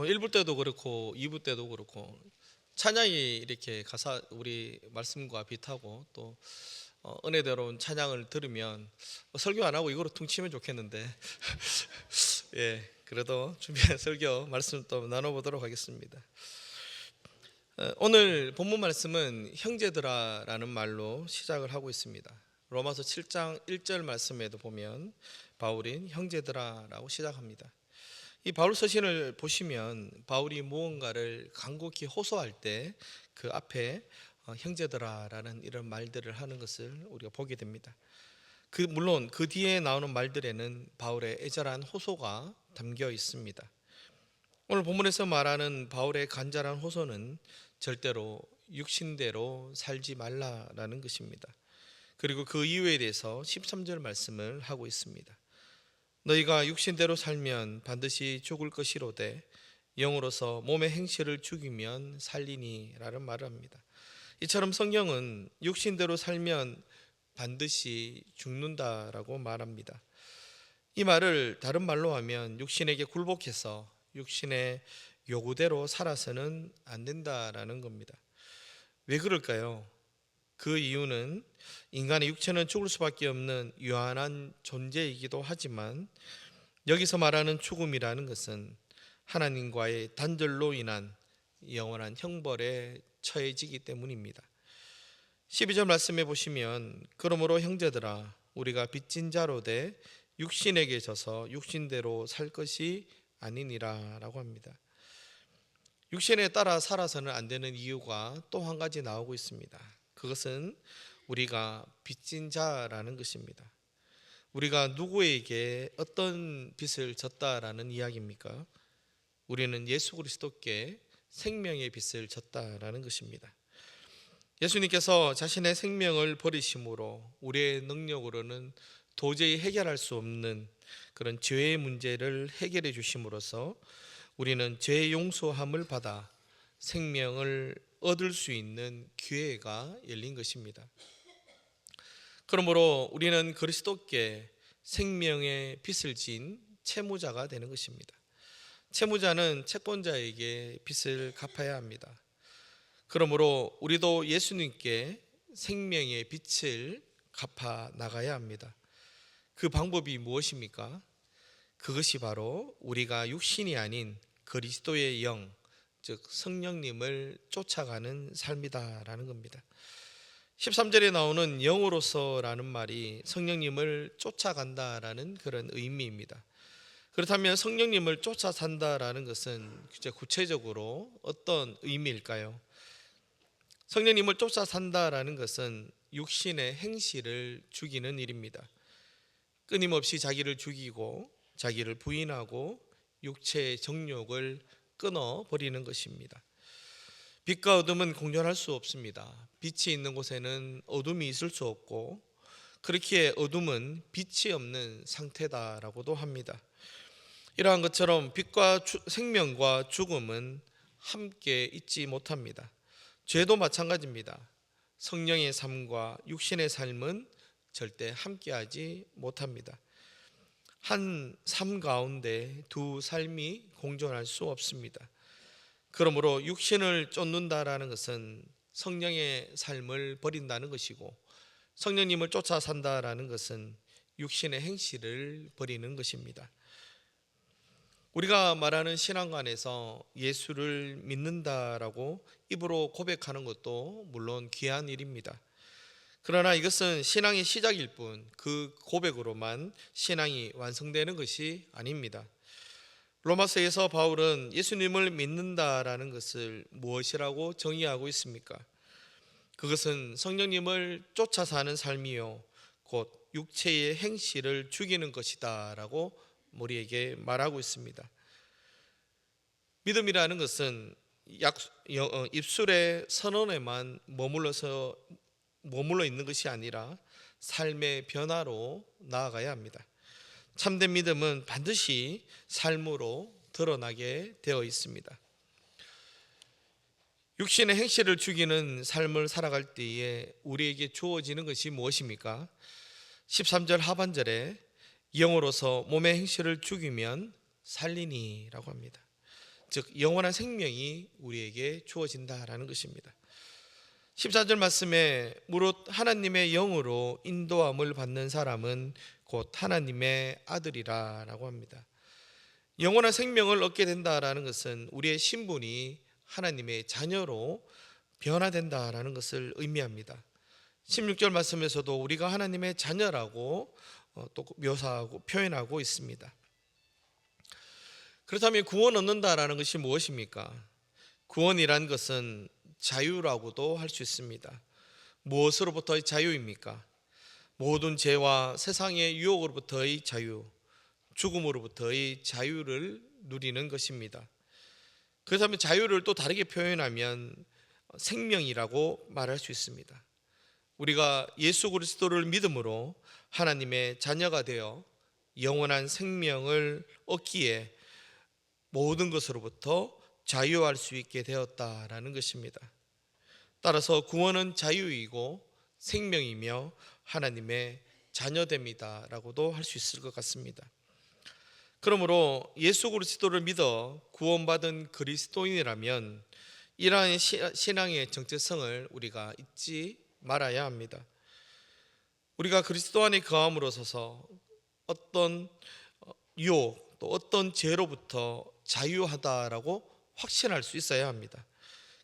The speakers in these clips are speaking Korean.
1부 때도 그렇고 2부 때도 그렇고 찬양이 이렇게 가사 우리 말씀과 비슷하고 또 은혜대로운 찬양을 들으면 설교 안 하고 이거로 퉁치면 좋겠는데 예, 그래도 준비한 설교 말씀 또 나눠보도록 하겠습니다. 오늘 본문 말씀은 형제들아라는 말로 시작을 하고 있습니다. 로마서 7장 1절 말씀에도 보면 바울인 형제들아라고 시작합니다. 이 바울 서신을 보시면 바울이 무언가를 간곡히 호소할 때 그 앞에 형제들아라는 이런 말들을 하는 것을 우리가 보게 됩니다. 물론 그 뒤에 나오는 말들에는 바울의 애절한 호소가 담겨 있습니다. 오늘 본문에서 말하는 바울의 간절한 호소는 절대로 육신대로 살지 말라라는 것입니다. 그리고 그 이유에 대해서 13절 말씀을 하고 있습니다. 너희가 육신대로 살면 반드시 죽을 것이로되 영으로서 몸의 행실을 죽이면 살리니 라는 말을 합니다. 이처럼 성경은 육신대로 살면 반드시 죽는다라고 말합니다. 이 말을 다른 말로 하면 육신에게 굴복해서 육신의 요구대로 살아서는 안 된다라는 겁니다. 왜 그럴까요? 그 이유는 인간의 육체는 죽을 수밖에 없는 유한한 존재이기도 하지만 여기서 말하는 죽음이라는 것은 하나님과의 단절로 인한 영원한 형벌에 처해지기 때문입니다. 12절 말씀해 보시면 그러므로 형제들아 우리가 빚진 자로 돼 육신에게 져서 육신대로 살 것이 아니니라 라고 합니다. 육신에 따라 살아서는 안 되는 이유가 또 한 가지 나오고 있습니다. 그것은 우리가 빚진 자라는 것입니다. 우리가 누구에게 어떤 빚을 졌다라는 이야기입니까? 우리는 예수 그리스도께 생명의 빚을 졌다라는 것입니다. 예수님께서 자신의 생명을 버리심으로 우리의 능력으로는 도저히 해결할 수 없는 그런 죄의 문제를 해결해 주심으로써 우리는 죄의 용서함을 받아 생명을 얻을 수 있는 기회가 열린 것입니다. 그러므로 우리는 그리스도께 생명의 빚을 진 채무자가 되는 것입니다. 채무자는 채권자에게 빚을 갚아야 합니다. 그러므로 우리도 예수님께 생명의 빚을 갚아 나가야 합니다. 그 방법이 무엇입니까? 그것이 바로 우리가 육신이 아닌 그리스도의 영, 즉 성령님을 쫓아가는 삶이다라는 겁니다. 13절에 나오는 영으로서라는 말이 성령님을 쫓아간다라는 그런 의미입니다. 그렇다면 성령님을 쫓아 산다라는 것은 구체적으로 어떤 의미일까요? 성령님을 쫓아 산다라는 것은 육신의 행실을 죽이는 일입니다. 끊임없이 자기를 죽이고 자기를 부인하고 육체의 정욕을 끊어버리는 것입니다. 빛과 어둠은 공존할 수 없습니다. 빛이 있는 곳에는 어둠이 있을 수 없고 그렇기에 어둠은 빛이 없는 상태다라고도 합니다. 이러한 것처럼 빛과 생명과 죽음은 함께 있지 못합니다. 죄도 마찬가지입니다. 성령의 삶과 육신의 삶은 절대 함께하지 못합니다. 한 삶 가운데 두 삶이 공존할 수 없습니다. 그러므로 육신을 쫓는다라는 것은 성령의 삶을 버린다는 것이고 성령님을 쫓아 산다라는 것은 육신의 행실을 버리는 것입니다. 우리가 말하는 신앙관에서 예수를 믿는다라고 입으로 고백하는 것도 물론 귀한 일입니다. 그러나 이것은 신앙의 시작일 뿐 그 고백으로만 신앙이 완성되는 것이 아닙니다. 로마서에서 바울은 예수님을 믿는다라는 것을 무엇이라고 정의하고 있습니까? 그것은 성령님을 쫓아 사는 삶이요 곧 육체의 행실을 죽이는 것이다 라고 우리에게 말하고 있습니다. 믿음이라는 것은 입술의 선언에만 머물러 있는 것이 아니라 삶의 변화로 나아가야 합니다. 참된 믿음은 반드시 삶으로 드러나게 되어 있습니다. 육신의 행실을 죽이는 삶을 살아갈 때에 우리에게 주어지는 것이 무엇입니까? 13절 하반절에 영으로서 몸의 행실을 죽이면 살리니 라고 합니다. 즉 영원한 생명이 우리에게 주어진다라는 것입니다. 14절 말씀에 무릇 하나님의 영으로 인도함을 받는 사람은 곧 하나님의 아들이라 라고 합니다. 영원한 생명을 얻게 된다라는 것은 우리의 신분이 하나님의 자녀로 변화된다라는 것을 의미합니다. 16절 말씀에서도 우리가 하나님의 자녀라고 또 묘사하고 표현하고 있습니다. 그렇다면 구원 얻는다라는 것이 무엇입니까? 구원이란 것은 자유라고도 할 수 있습니다. 무엇으로부터의 자유입니까? 모든 죄와 세상의 유혹으로부터의 자유, 죽음으로부터의 자유를 누리는 것입니다. 그렇다면 자유를 또 다르게 표현하면 생명이라고 말할 수 있습니다. 우리가 예수 그리스도를 믿음으로 하나님의 자녀가 되어 영원한 생명을 얻기에 모든 것으로부터 자유할 수 있게 되었다라는 것입니다. 따라서 구원은 자유이고 생명이며 하나님의 자녀됨이다 라고도 할 수 있을 것 같습니다. 그러므로 예수 그리스도를 믿어 구원받은 그리스도인이라면 이러한 신앙의 정체성을 우리가 잊지 말아야 합니다. 우리가 그리스도 안에 거함으로 서서 어떤 유혹 또 어떤 죄로부터 자유하다라고 확신할 수 있어야 합니다.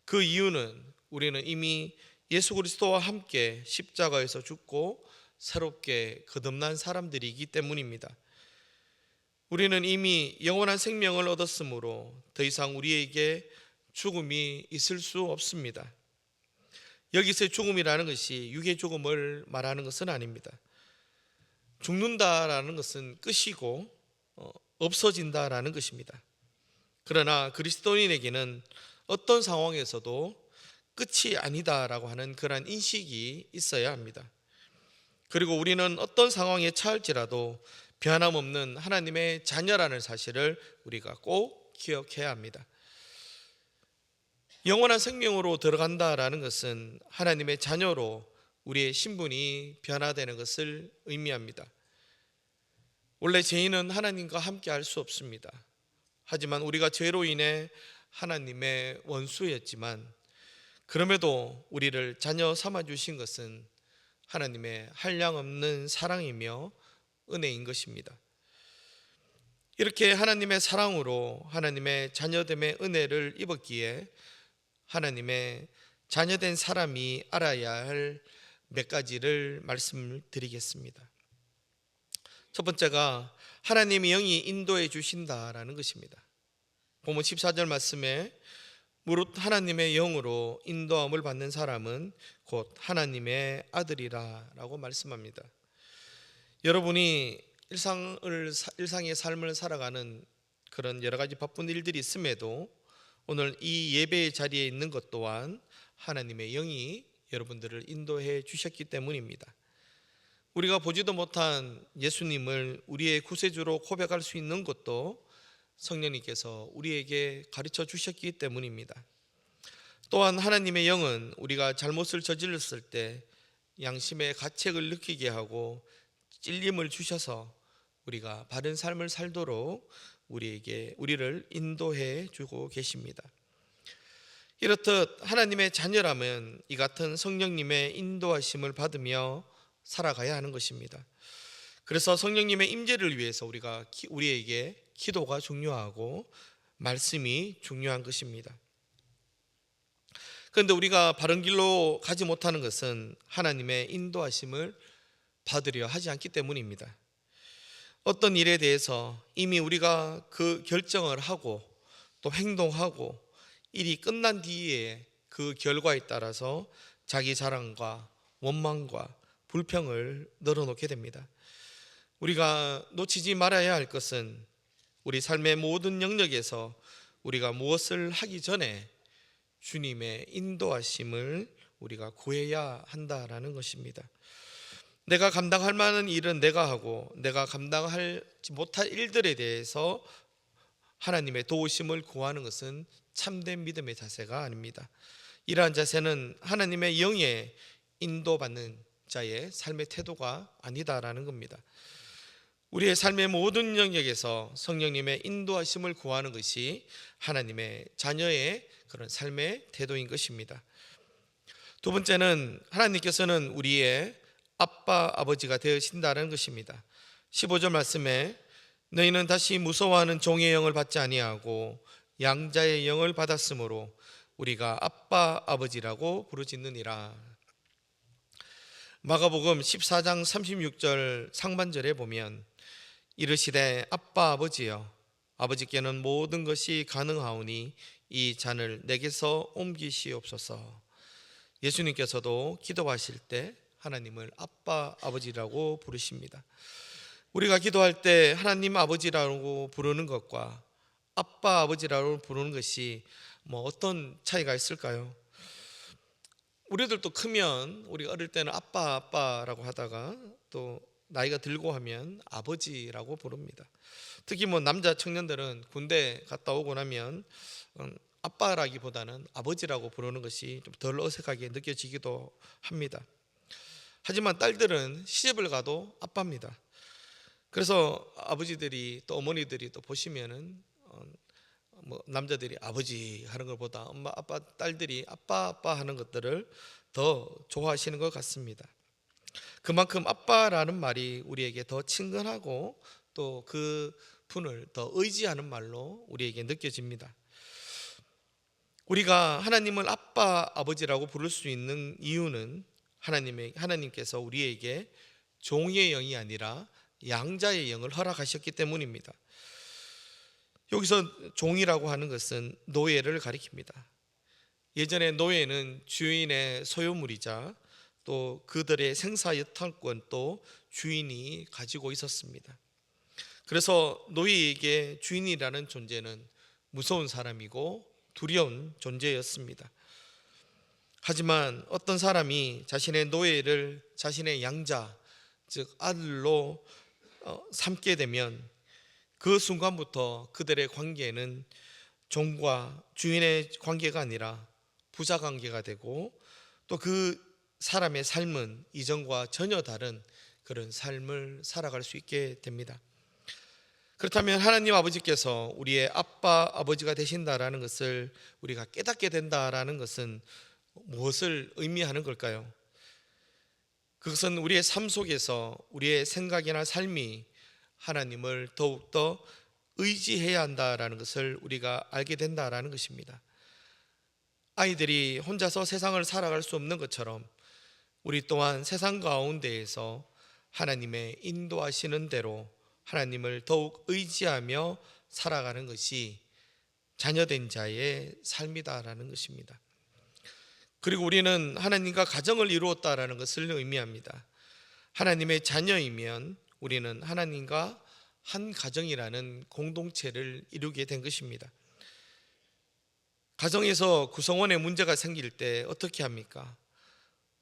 그 이유는 우리는 이미 예수 그리스도와 함께 십자가에서 죽고 새롭게 거듭난 사람들이기 때문입니다. 우리는 이미 영원한 생명을 얻었으므로 더 이상 우리에게 죽음이 있을 수 없습니다. 여기서의 죽음이라는 것이 육의 죽음을 말하는 것은 아닙니다. 죽는다라는 것은 끝이고 없어진다라는 것입니다. 그러나 그리스도인에게는 어떤 상황에서도 끝이 아니다라고 하는 그러한 인식이 있어야 합니다. 그리고 우리는 어떤 상황에 처할지라도 변함없는 하나님의 자녀라는 사실을 우리가 꼭 기억해야 합니다. 영원한 생명으로 들어간다라는 것은 하나님의 자녀로 우리의 신분이 변화되는 것을 의미합니다. 원래 죄인은 하나님과 함께 할 수 없습니다. 하지만 우리가 죄로 인해 하나님의 원수였지만 그럼에도 우리를 자녀 삼아 주신 것은 하나님의 한량없는 사랑이며 은혜인 것입니다. 이렇게 하나님의 사랑으로 하나님의 자녀됨의 은혜를 입었기에 하나님의 자녀된 사람이 알아야 할 몇 가지를 말씀을 드리겠습니다. 첫 번째가 하나님의 영이 인도해 주신다라는 것입니다. 본문 14절 말씀에 무릇 하나님의 영으로 인도함을 받는 사람은 곧 하나님의 아들이라 라고 말씀합니다. 여러분이 일상의 삶을 살아가는 그런 여러 가지 바쁜 일들이 있음에도 오늘 이 예배의 자리에 있는 것 또한 하나님의 영이 여러분들을 인도해 주셨기 때문입니다. 우리가 보지도 못한 예수님을 우리의 구세주로 고백할 수 있는 것도 성령님께서 우리에게 가르쳐 주셨기 때문입니다. 또한 하나님의 영은 우리가 잘못을 저질렀을 때 양심의 가책을 느끼게 하고 찔림을 주셔서 우리가 바른 삶을 살도록 우리를 인도해 주고 계십니다. 이렇듯 하나님의 자녀라면 이 같은 성령님의 인도하심을 받으며 살아가야 하는 것입니다. 그래서 성령님의 임재를 위해서 우리에게 기도가 중요하고 말씀이 중요한 것입니다. 그런데 우리가 바른 길로 가지 못하는 것은 하나님의 인도하심을 받으려 하지 않기 때문입니다. 어떤 일에 대해서 이미 우리가 그 결정을 하고 또 행동하고 일이 끝난 뒤에 그 결과에 따라서 자기 자랑과 원망과 불평을 늘어놓게 됩니다. 우리가 놓치지 말아야 할 것은 우리 삶의 모든 영역에서 우리가 무엇을 하기 전에 주님의 인도하심을 우리가 구해야 한다라는 것입니다. 내가 감당할 만한 일은 내가 하고 내가 감당하지 못할 일들에 대해서 하나님의 도우심을 구하는 것은 참된 믿음의 자세가 아닙니다. 이러한 자세는 하나님의 영에 인도받는 자의 삶의 태도가 아니다라는 겁니다. 우리의 삶의 모든 영역에서 성령님의 인도하심을 구하는 것이 하나님의 자녀의 그런 삶의 태도인 것입니다. 두 번째는 하나님께서는 우리의 아빠, 아버지가 되신다는 것입니다. 15절 말씀에 너희는 다시 무서워하는 종의 영을 받지 아니하고 양자의 영을 받았으므로 우리가 아빠, 아버지라고 부르짖느니라. 마가복음 14장 36절 상반절에 보면 이르시되 아빠, 아버지여, 아버지께는 모든 것이 가능하오니 이 잔을 내게서 옮기시옵소서. 예수님께서도 기도하실 때 하나님을 아빠, 아버지라고 부르십니다. 우리가 기도할 때 하나님 아버지라고 부르는 것과 아빠, 아버지라고 부르는 것이 어떤 차이가 있을까요? 우리들도 크면, 우리가 어릴 때는 아빠, 아빠라고 하다가 또 나이가 들고 하면 아버지라고 부릅니다. 특히 남자 청년들은 군대 갔다 오고 나면 아빠라기보다는 아버지라고 부르는 것이 좀 덜 어색하게 느껴지기도 합니다. 하지만 딸들은 시집을 가도 아빠입니다. 그래서 아버지들이 또 어머니들이 또 보시면은 남자들이 아버지 하는 것보다 엄마, 아빠, 딸들이 아빠, 아빠 하는 것들을 더 좋아하시는 것 같습니다. 그만큼 아빠라는 말이 우리에게 더 친근하고 또 그 분을 더 의지하는 말로 우리에게 느껴집니다. 우리가 하나님을 아빠, 아버지라고 부를 수 있는 이유는 하나님께서 우리에게 종의 영이 아니라 양자의 영을 허락하셨기 때문입니다. 여기서 종이라고 하는 것은 노예를 가리킵니다. 예전에 노예는 주인의 소유물이자 또 그들의 생사여탈권도 주인이 가지고 있었습니다. 그래서 노예에게 주인이라는 존재는 무서운 사람이고 두려운 존재였습니다. 하지만 어떤 사람이 자신의 노예를 자신의 양자, 즉 아들로 삼게 되면 그 순간부터 그들의 관계는 종과 주인의 관계가 아니라 부자 관계가 되고 또 그 사람의 삶은 이전과 전혀 다른 그런 삶을 살아갈 수 있게 됩니다. 그렇다면 하나님 아버지께서 우리의 아빠, 아버지가 되신다라는 것을 우리가 깨닫게 된다라는 것은 무엇을 의미하는 걸까요? 그것은 우리의 삶 속에서 우리의 생각이나 삶이 하나님을 더욱더 의지해야 한다라는 것을 우리가 알게 된다라는 것입니다. 아이들이 혼자서 세상을 살아갈 수 없는 것처럼 우리 또한 세상 가운데에서 하나님의 인도하시는 대로 하나님을 더욱 의지하며 살아가는 것이 자녀된 자의 삶이다라는 것입니다. 그리고 우리는 하나님과 가정을 이루었다라는 것을 의미합니다. 하나님의 자녀이면 우리는 하나님과 한 가정이라는 공동체를 이루게 된 것입니다. 가정에서 구성원에 문제가 생길 때 어떻게 합니까?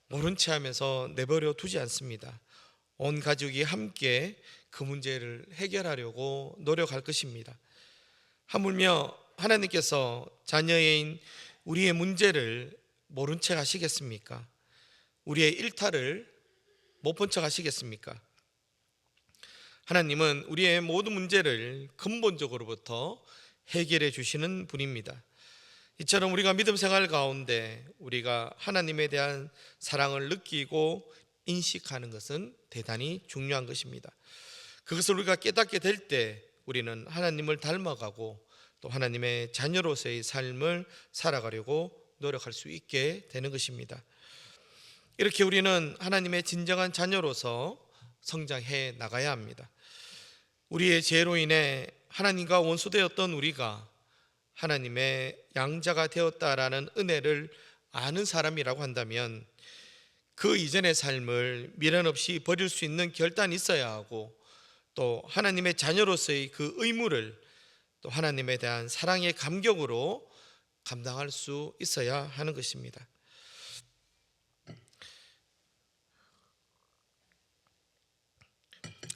모른 채 하면서 내버려 두지 않습니다. 온 가족이 함께 그 문제를 해결하려고 노력할 것입니다. 하물며 하나님께서 자녀인 우리의 문제를 모른 척 하시겠습니까? 우리의 일탈을 못 본 척 하시겠습니까? 하나님은 우리의 모든 문제를 근본적으로부터 해결해 주시는 분입니다. 이처럼 우리가 믿음 생활 가운데 우리가 하나님에 대한 사랑을 느끼고 인식하는 것은 대단히 중요한 것입니다. 그것을 우리가 깨닫게 될 때 우리는 하나님을 닮아가고 또 하나님의 자녀로서의 삶을 살아가려고 노력할 수 있게 되는 것입니다. 이렇게 우리는 하나님의 진정한 자녀로서 성장해 나가야 합니다. 우리의 죄로 인해 하나님과 원수되었던 우리가 하나님의 양자가 되었다라는 은혜를 아는 사람이라고 한다면 그 이전의 삶을 미련 없이 버릴 수 있는 결단이 있어야 하고 또 하나님의 자녀로서의 그 의무를 또 하나님에 대한 사랑의 감격으로 감당할 수 있어야 하는 것입니다.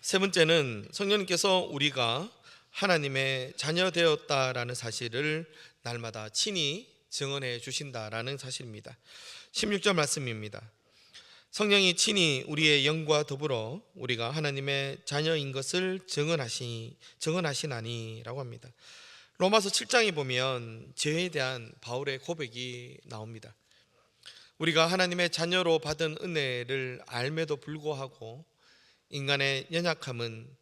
세 번째는 성령님께서 우리가 하나님의 자녀 되었다라는 사실을 날마다 친히 증언해 주신다라는 사실입니다. 16절 말씀입니다. 성령이 친히 우리의 영과 더불어 우리가 하나님의 자녀인 것을 증언하시나니라고 합니다. 로마서 7장에 보면 죄에 대한 바울의 고백이 나옵니다. 우리가 하나님의 자녀로 받은 은혜를 알매도 불구하고 인간의 연약함은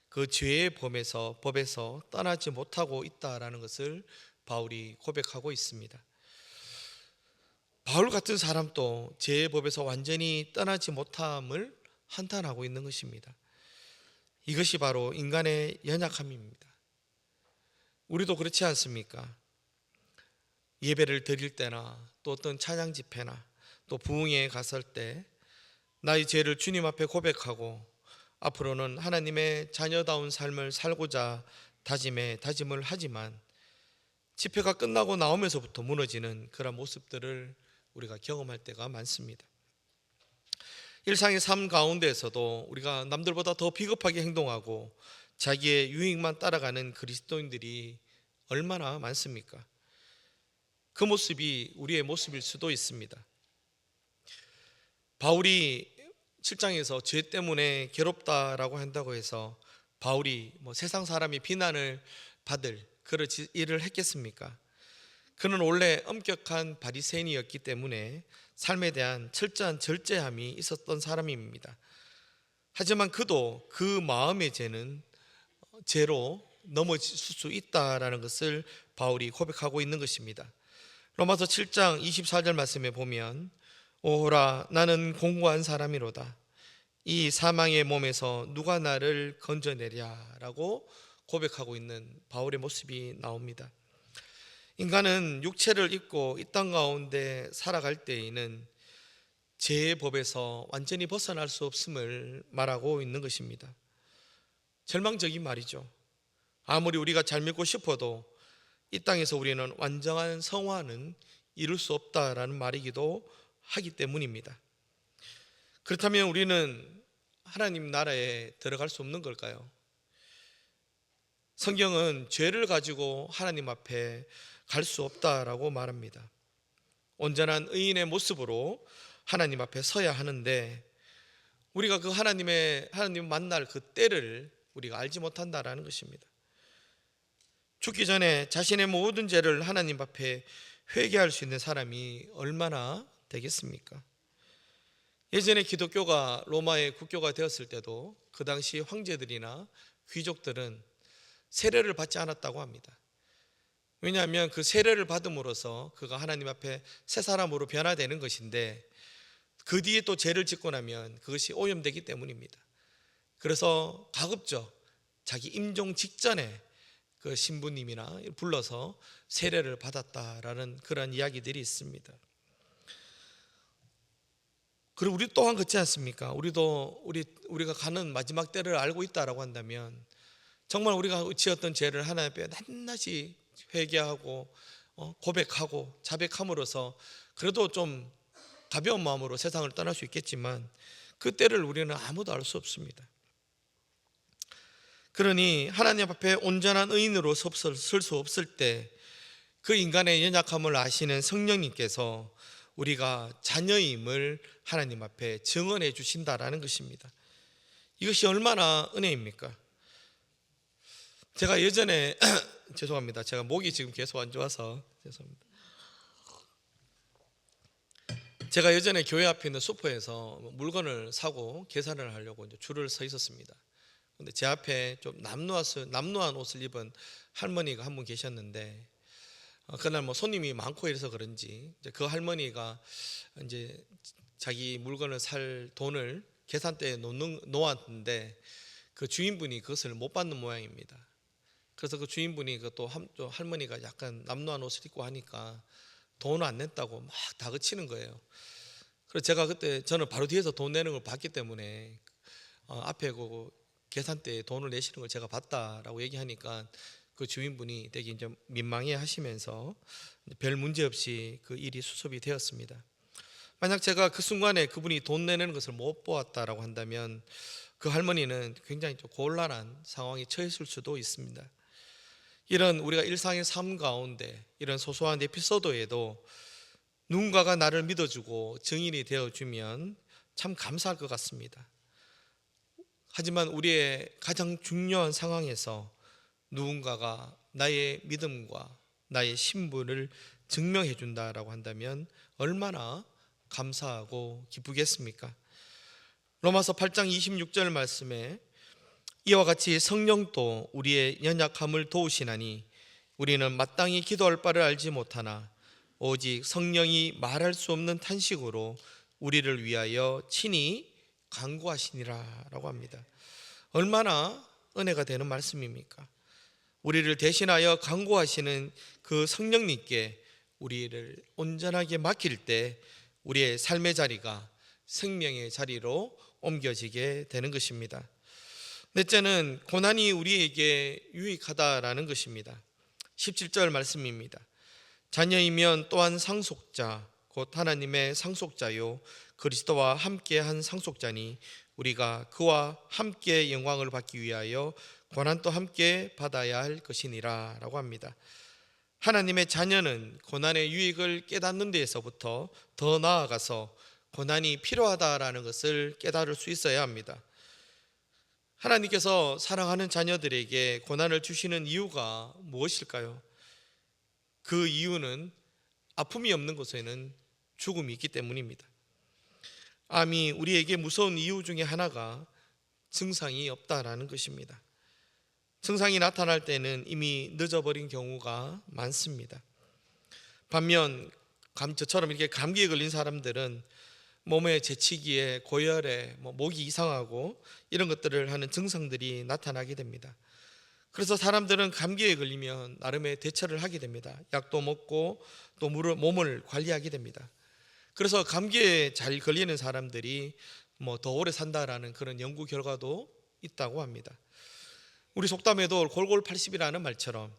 그 죄의 법에서 떠나지 못하고 있다라는 것을 바울이 고백하고 있습니다. 바울 같은 사람도 죄의 법에서 완전히 떠나지 못함을 한탄하고 있는 것입니다. 이것이 바로 인간의 연약함입니다. 우리도 그렇지 않습니까? 예배를 드릴 때나 또 어떤 찬양 집회나 또 부흥회에 갔을 때 나의 죄를 주님 앞에 고백하고 앞으로는 하나님의 자녀다운 삶을 살고자 다짐을 하지만 집회가 끝나고 나오면서부터 무너지는 그런 모습들을 우리가 경험할 때가 많습니다. 일상의 삶 가운데에서도 우리가 남들보다 더 비겁하게 행동하고 자기의 유익만 따라가는 그리스도인들이 얼마나 많습니까? 그 모습이 우리의 모습일 수도 있습니다. 바울이 7장에서 죄 때문에 괴롭다라고 한다고 해서 바울이 세상 사람이 비난을 받을 그런 일을 했겠습니까? 그는 원래 엄격한 바리새인이었기 때문에 삶에 대한 철저한 절제함이 있었던 사람입니다. 하지만 그도 그 마음의 죄로 넘어질 수 있다라는 것을 바울이 고백하고 있는 것입니다. 로마서 7장 24절 말씀에 보면 오호라 나는 공고한 사람이로다 이 사망의 몸에서 누가 나를 건져내랴 라고 고백하고 있는 바울의 모습이 나옵니다. 인간은 육체를 입고 이 땅 가운데 살아갈 때에는 죄의 법에서 완전히 벗어날 수 없음을 말하고 있는 것입니다. 절망적인 말이죠. 아무리 우리가 잘 믿고 싶어도 이 땅에서 우리는 완전한 성화는 이룰 수 없다라는 말이기도 하기 때문입니다. 그렇다면 우리는 하나님 나라에 들어갈 수 없는 걸까요? 성경은 죄를 가지고 하나님 앞에 갈 수 없다라고 말합니다. 온전한 의인의 모습으로 하나님 앞에 서야 하는데 우리가 그 하나님 만날 그 때를 우리가 알지 못한다라는 것입니다. 죽기 전에 자신의 모든 죄를 하나님 앞에 회개할 수 있는 사람이 얼마나 되겠습니까? 예전에 기독교가 로마의 국교가 되었을 때도 그 당시 황제들이나 귀족들은 세례를 받지 않았다고 합니다. 왜냐하면 그 세례를 받음으로써 그가 하나님 앞에 새 사람으로 변화되는 것인데 그 뒤에 또 죄를 짓고 나면 그것이 오염되기 때문입니다. 그래서 가급적 자기 임종 직전에 그 신부님이나 불러서 세례를 받았다라는 그런 이야기들이 있습니다. 그리고 우리 또한 그렇지 않습니까? 우리가 가는 마지막 때를 알고 있다라고 한다면 정말 우리가 지었던 죄를 하나님 앞에 낱낱이 회개하고 고백하고 자백함으로써 그래도 좀 가벼운 마음으로 세상을 떠날 수 있겠지만 그 때를 우리는 아무도 알 수 없습니다. 그러니 하나님 앞에 온전한 의인으로 설 수 없을 때 그 인간의 연약함을 아시는 성령님께서 우리가 자녀임을 하나님 앞에 증언해 주신다라는 것입니다. 이것이 얼마나 은혜입니까? 제가 예전에 죄송합니다. 제가 목이 지금 계속 안 좋아서 죄송합니다. 제가 예전에 교회 앞에 있는 슈퍼에서 물건을 사고 계산을 하려고 이제 줄을 서 있었습니다. 근데 제 앞에 좀 남루한 옷을 입은 할머니가 한 분 계셨는데 그날 손님이 많고 이래서 그런지 이제 그 할머니가 이제 자기 물건을 살 돈을 계산대에 놓았는데 그 주인분이 그것을 못 받는 모양입니다. 그래서 그 주인분이 또 할머니가 약간 남루한 옷을 입고 하니까 돈을 안 냈다고 막 다그치는 거예요. 그래서 제가 그때 저는 바로 뒤에서 돈 내는 걸 봤기 때문에 앞에 그 계산대에 돈을 내시는 걸 제가 봤다라고 얘기하니까 그 주인분이 되게 이제 민망해 하시면서 별 문제 없이 그 일이 수습이 되었습니다. 만약 제가 그 순간에 그분이 돈 내는 것을 못 보았다라고 한다면 그 할머니는 굉장히 좀 곤란한 상황에 처했을 수도 있습니다. 이런 우리가 일상의 삶 가운데 이런 소소한 에피소드에도 누군가가 나를 믿어주고 증인이 되어주면 참 감사할 것 같습니다. 하지만 우리의 가장 중요한 상황에서 누군가가 나의 믿음과 나의 신분을 증명해 준다라고 한다면 얼마나 감사하고 기쁘겠습니까? 로마서 8장 26절 말씀에 이와 같이 성령도 우리의 연약함을 도우시나니 우리는 마땅히 기도할 바를 알지 못하나 오직 성령이 말할 수 없는 탄식으로 우리를 위하여 친히 간구하시니라 라고 합니다. 얼마나 은혜가 되는 말씀입니까? 우리를 대신하여 간구하시는 그 성령님께 우리를 온전하게 맡길 때 우리의 삶의 자리가 생명의 자리로 옮겨지게 되는 것입니다. 넷째는 고난이 우리에게 유익하다라는 것입니다. 17절 말씀입니다. 자녀이면 또한 상속자 곧 하나님의 상속자요 그리스도와 함께한 상속자니 우리가 그와 함께 영광을 받기 위하여 고난도 함께 받아야 할 것이니라 라고 합니다. 하나님의 자녀는 고난의 유익을 깨닫는 데에서부터 더 나아가서 고난이 필요하다라는 것을 깨달을 수 있어야 합니다. 하나님께서 사랑하는 자녀들에게 고난을 주시는 이유가 무엇일까요? 그 이유는 아픔이 없는 곳에는 죽음이 있기 때문입니다. 암이 우리에게 무서운 이유 중에 하나가 증상이 없다라는 것입니다. 증상이 나타날 때는 이미 늦어버린 경우가 많습니다. 반면 저처럼 이렇게 감기에 걸린 사람들은 몸의 재치기에 고열에 목이 이상하고 이런 것들을 하는 증상들이 나타나게 됩니다. 그래서 사람들은 감기에 걸리면 나름의 대처를 하게 됩니다. 약도 먹고 또 몸을 관리하게 됩니다. 그래서 감기에 잘 걸리는 사람들이 더 오래 산다라는 그런 연구 결과도 있다고 합니다. 우리 속담에도 골골 80이라는 말처럼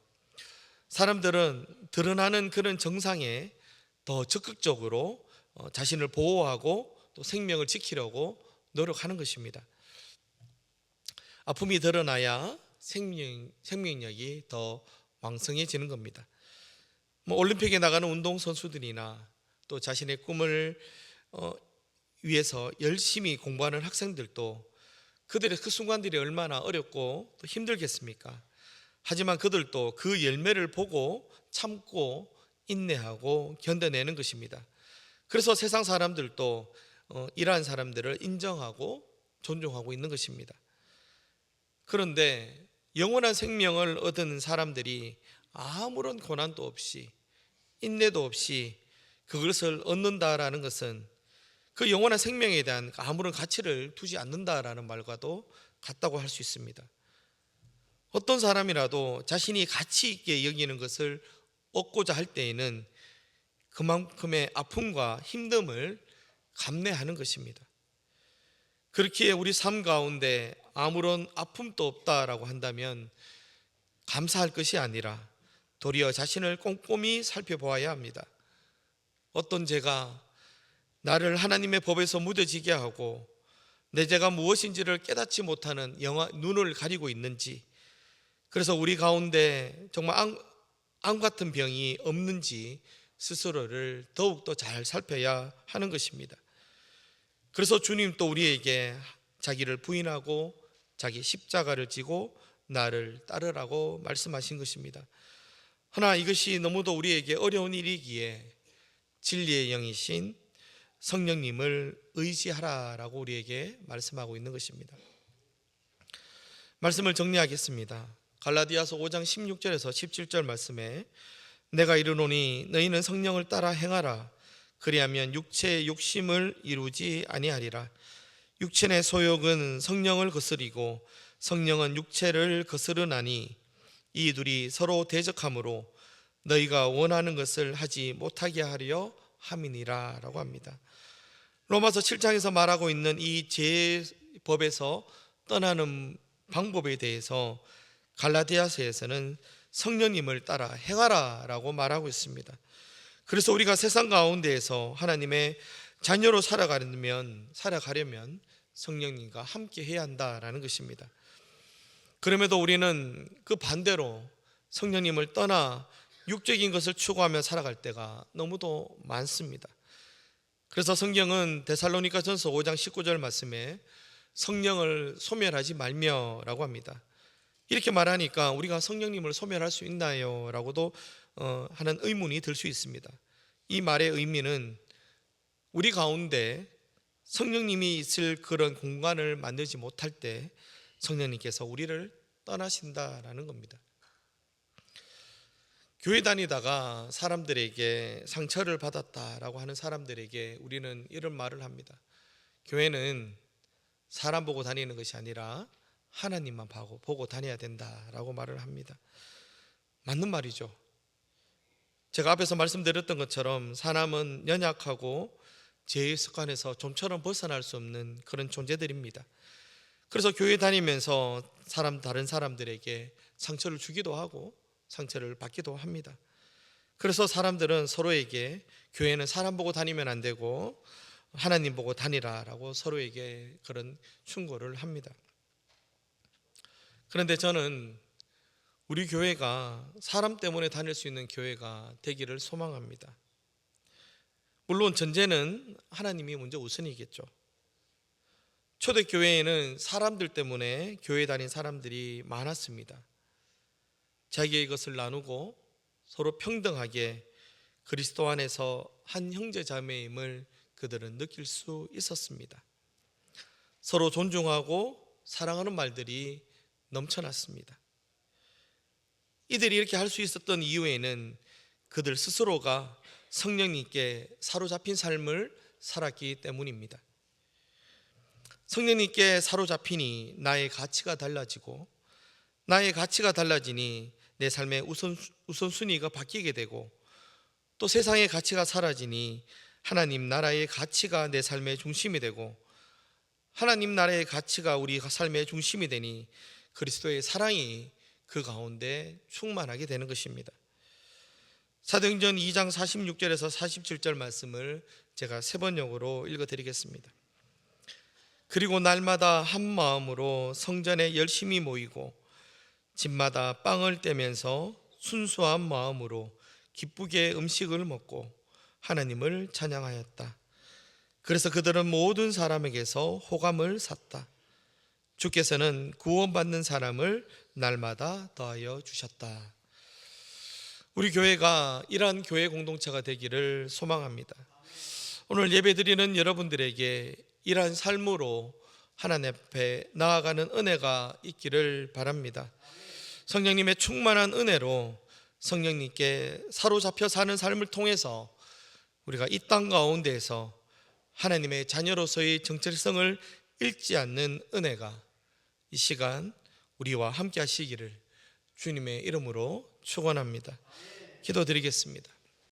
사람들은 드러나는 그런 증상에 더 적극적으로 자신을 보호하고 또 생명을 지키려고 노력하는 것입니다. 아픔이 드러나야 생명력이 더 왕성해지는 겁니다. 올림픽에 나가는 운동선수들이나 또 자신의 꿈을 위해서 열심히 공부하는 학생들도 그들의 그 순간들이 얼마나 어렵고 또 힘들겠습니까? 하지만 그들도 그 열매를 보고 참고 인내하고 견뎌내는 것입니다. 그래서 세상 사람들도 이러한 사람들을 인정하고 존중하고 있는 것입니다. 그런데 영원한 생명을 얻은 사람들이 아무런 고난도 없이 인내도 없이 그것을 얻는다라는 것은 그 영원한 생명에 대한 아무런 가치를 두지 않는다라는 말과도 같다고 할 수 있습니다. 어떤 사람이라도 자신이 가치 있게 여기는 것을 얻고자 할 때에는 그만큼의 아픔과 힘듦을 감내하는 것입니다. 그렇기에 우리 삶 가운데 아무런 아픔도 없다라고 한다면 감사할 것이 아니라 도리어 자신을 꼼꼼히 살펴보아야 합니다. 어떤 죄가 나를 하나님의 법에서 무뎌지게 하고 내 죄가 무엇인지를 깨닫지 못하는 눈을 가리고 있는지, 그래서 우리 가운데 정말 암 같은 병이 없는지 스스로를 더욱더 잘 살펴야 하는 것입니다. 그래서 주님 또 우리에게 자기를 부인하고 자기 십자가를 지고 나를 따르라고 말씀하신 것입니다. 하나 이것이 너무도 우리에게 어려운 일이기에 진리의 영이신 성령님을 의지하라라고 우리에게 말씀하고 있는 것입니다. 말씀을 정리하겠습니다. 갈라디아서 5장 16절에서 17절 말씀에 내가 이르노니 너희는 성령을 따라 행하라. 그리하면 육체의 욕심을 이루지 아니하리라. 육체의 소욕은 성령을 거스리고 성령은 육체를 거스르나니 이 둘이 서로 대적하므로 너희가 원하는 것을 하지 못하게 하려 함이니라 라고 합니다. 로마서 7장에서 말하고 있는 이 죄법에서 떠나는 방법에 대해서 갈라디아서에서는 성령님을 따라 행하라 라고 말하고 있습니다. 그래서 우리가 세상 가운데에서 하나님의 자녀로 살아가려면 성령님과 함께 해야 한다라는 것입니다. 그럼에도 우리는 그 반대로 성령님을 떠나 육적인 것을 추구하며 살아갈 때가 너무도 많습니다. 그래서 성경은 데살로니가전서 5장 19절 말씀에 성령을 소멸하지 말며라고 합니다. 이렇게 말하니까 우리가 성령님을 소멸할 수 있나요? 라고도 하는 의문이 들 수 있습니다. 이 말의 의미는 우리 가운데 성령님이 있을 그런 공간을 만들지 못할 때 성령님께서 우리를 떠나신다라는 겁니다. 교회 다니다가 사람들에게 상처를 받았다라고 하는 사람들에게 우리는 이런 말을 합니다. 교회는 사람 보고 다니는 것이 아니라 하나님만 보고 다녀야 된다라고 말을 합니다. 맞는 말이죠. 제가 앞에서 말씀드렸던 것처럼 사람은 연약하고 죄의 습관에서 좀처럼 벗어날 수 없는 그런 존재들입니다. 그래서 교회 다니면서 다른 사람들에게 상처를 주기도 하고 상처를 받기도 합니다. 그래서 사람들은 서로에게 교회는 사람 보고 다니면 안 되고 하나님 보고 다니라라고 서로에게 그런 충고를 합니다. 그런데 저는 우리 교회가 사람 때문에 다닐 수 있는 교회가 되기를 소망합니다. 물론 전제는 하나님이 먼저 우선이겠죠. 초대교회에는 사람들 때문에 교회 다닌 사람들이 많았습니다. 자기의 것을 나누고 서로 평등하게 그리스도 안에서 한 형제 자매임을 그들은 느낄 수 있었습니다. 서로 존중하고 사랑하는 말들이 넘쳐났습니다. 이들이 이렇게 할 수 있었던 이유에는 그들 스스로가 성령님께 사로잡힌 삶을 살았기 때문입니다. 성령님께 사로잡히니 나의 가치가 달라지고 나의 가치가 달라지니 내 삶의 우선순위가 바뀌게 되고 또 세상의 가치가 사라지니 하나님 나라의 가치가 내 삶의 중심이 되고 하나님 나라의 가치가 우리 삶의 중심이 되니 그리스도의 사랑이 그 가운데 충만하게 되는 것입니다. 사도행전 2장 46절에서 47절 말씀을 제가 3번역으로 읽어드리겠습니다. 그리고 날마다 한 마음으로 성전에 열심히 모이고 집마다 빵을 떼면서 순수한 마음으로 기쁘게 음식을 먹고 하나님을 찬양하였다. 그래서 그들은 모든 사람에게서 호감을 샀다. 주께서는 구원받는 사람을 날마다 더하여 주셨다. 우리 교회가 이러한 교회 공동체가 되기를 소망합니다. 오늘 예배드리는 여러분들에게 이러한 삶으로 하나님 앞에 나아가는 은혜가 있기를 바랍니다. 성령님의 충만한 은혜로 성령님께 사로잡혀 사는 삶을 통해서 우리가 이 땅 가운데에서 하나님의 자녀로서의 정체성을 잃지 않는 은혜가 이 시간 우리와 함께 하시기를 주님의 이름으로 축원합니다. 기도드리겠습니다.